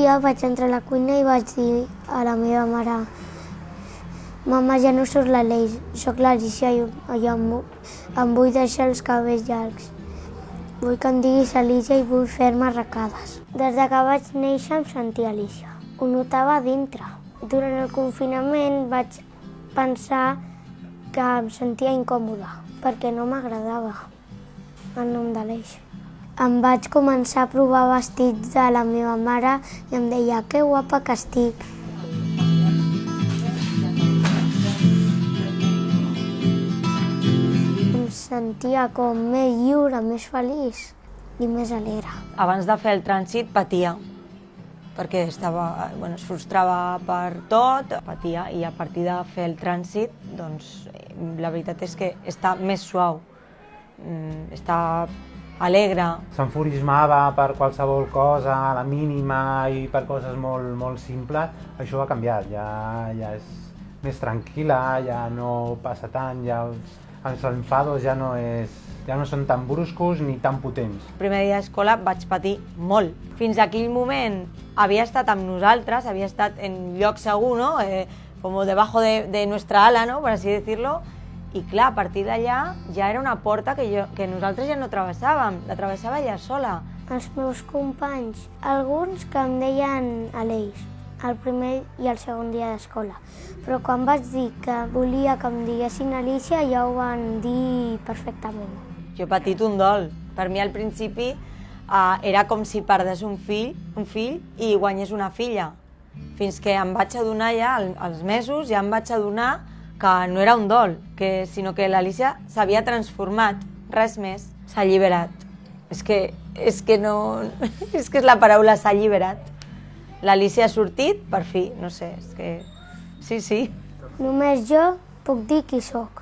dia vaig entrar a la cuina i vaig dir a la meva mare: «Mama, ja no surt l'Aleix, sóc l'Alicia i em vull deixar els cabells llargs. Vull que em diguis Alicia i vull fer-me arracades». Des que vaig néixer em sentia Alicia. Ho notava dintre. Durant el confinament vaig pensar que em sentia incòmoda perquè no m'agradava el nom d'Aleix. Em vaig començar a provar vestits de la meva mare i em deia: «Que guapa que estic». Em sentia com més lliure, més feliç i més alegre. Abans de fer el trànsit patia, perquè es frustrava per tot, patia, i a partir de fer el trànsit, doncs, la veritat és que està més suau, està alegre. S'enfurismava per qualsevol cosa, a la mínima, i per coses molt simples. Això ha canviat, ja és més tranquil·la, ja no passa tant, ja els enfados ja no són tan bruscos ni tan potents. El primer dia d'escola vaig patir molt. Fins a aquell moment havia estat amb nosaltres, havia estat en lloc segur, ¿no? Como debajo de nuestra ala, ¿no? Por así decirlo. I clar, a partir d'allà ja era una porta que nosaltres ja no travessàvem, la travessava ella sola. Els meus companys, alguns que em deien Aleix, el primer i el segon dia d'escola. Però quan vaig dir que volia que em diguessin Alicia ja ho van dir perfectament. Jo he patit un dol. Per mi al principi era com si perdés un fill i guanyés una filla. Fins que em vaig adonar ja, als mesos, ja em vaig adonar que no era un dol, sinó que l'Alicia s'havia transformat, res més, s'ha alliberat. És que és la paraula, s'ha alliberat. L'Alicia ha sortit, per fi, no sé, és que sí. Només jo puc dir qui sóc.